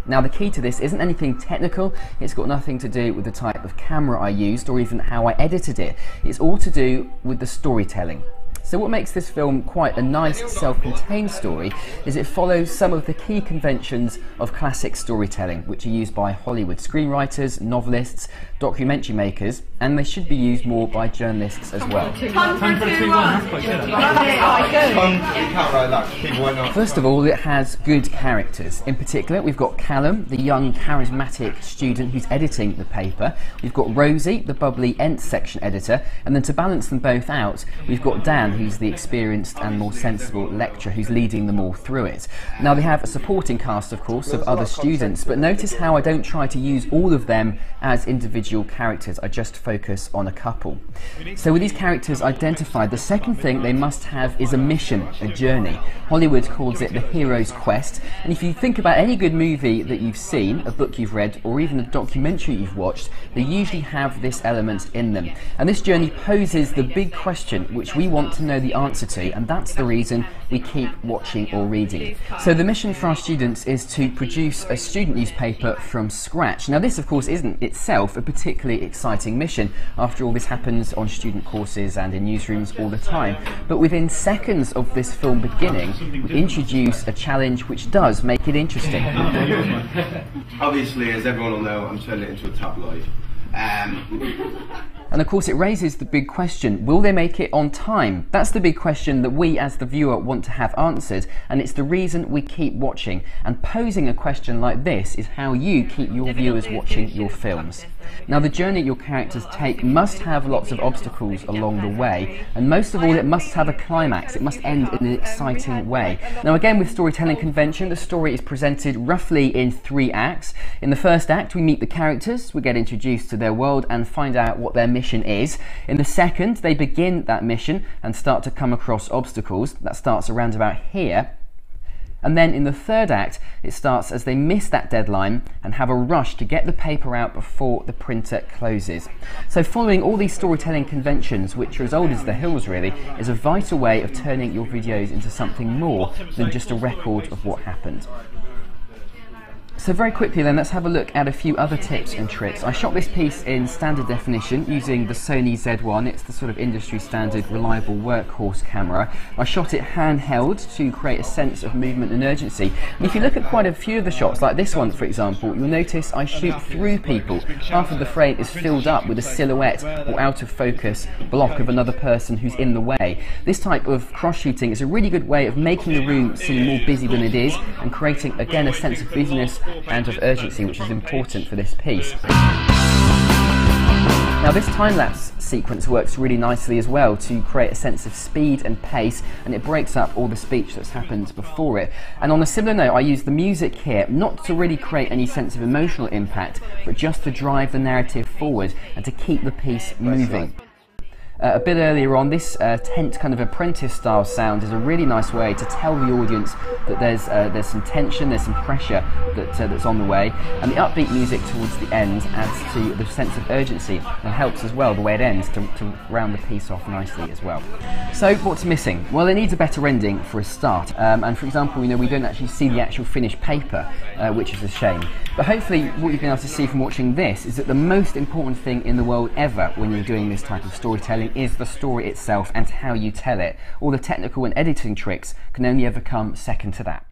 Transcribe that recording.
Now the key to this isn't anything technical, it's got nothing to do with the type of camera I used or even how I edited it. It's all to do with the storytelling. So what makes this film quite a nice self-contained story is it follows some of the key conventions of classic storytelling, which are used by Hollywood screenwriters, novelists, documentary makers, and they should be used more by journalists as well. First of all, it has good characters. In particular, we've got Callum, the young charismatic student who's editing the paper. We've got Rosie, the bubbly Nth section editor, and then to balance them both out, we've got Dan, who's the experienced and more sensible lecturer who's leading them all through it. Now they have a supporting cast, of course, of other students, but notice how I don't try to use all of them as individual characters, I just focus on a couple. So with these characters identified, the second thing they must have is a mission, a journey. Hollywood calls it the hero's quest, and if you think about any good movie that you've seen, a book you've read, or even a documentary you've watched, they usually have this element in them. And this journey poses the big question which we want to know the answer to, and that's the reason we keep watching or reading. So the mission for our students is to produce a student newspaper from scratch. Now this of course isn't itself a particularly exciting mission. After all, this happens on student courses and in newsrooms all the time. But within seconds of this film beginning, we introduce a challenge which does make it interesting. Obviously, as everyone will know, I'm turning it into a tabloid. And of course it raises the big question, will they make it on time? That's the big question that we as the viewer want to have answered, and it's the reason we keep watching. And posing a question like this is how you keep your viewers watching your films. Now the journey your characters take must have lots of obstacles along the way, and most of all it must have a climax, it must end in an exciting way. Now again, with storytelling convention, the story is presented roughly in 3 acts. In the first act we meet the characters, we get introduced to their world and find out what their mission is. In the second, they begin that mission and start to come across obstacles. That starts around about here. And then in the third act, it starts as they miss that deadline and have a rush to get the paper out before the printer closes. So following all these storytelling conventions, which are as old as the hills really, is a vital way of turning your videos into something more than just a record of what happened. So very quickly then, let's have a look at a few other tips and tricks. I shot this piece in standard definition using the Sony Z1. It's the sort of industry standard reliable workhorse camera. I shot it handheld to create a sense of movement and urgency. And if you look at quite a few of the shots, like this one for example, you'll notice I shoot through people. Half of the frame is filled up with a silhouette or out of focus block of another person who's in the way. This type of cross shooting is a really good way of making the room seem more busy than it is and creating again a sense of busyness and of urgency, which is important for this piece. Now this time-lapse sequence works really nicely as well to create a sense of speed and pace, and it breaks up all the speech that's happened before it. And on a similar note, I use the music here not to really create any sense of emotional impact, but just to drive the narrative forward and to keep the piece moving. A bit earlier on, this tense kind of apprentice style sound is a really nice way to tell the audience that there's some tension, there's some pressure that's on the way, and the upbeat music towards the end adds to the sense of urgency and helps as well the way it ends to round the piece off nicely as well. So what's missing? Well, it needs a better ending for a start, and for example, we don't actually see the actual finished paper, which is a shame. But hopefully what you've been able to see from watching this is that the most important thing in the world ever when you're doing this type of storytelling is the story itself and how you tell it. All the technical and editing tricks can only ever come second to that.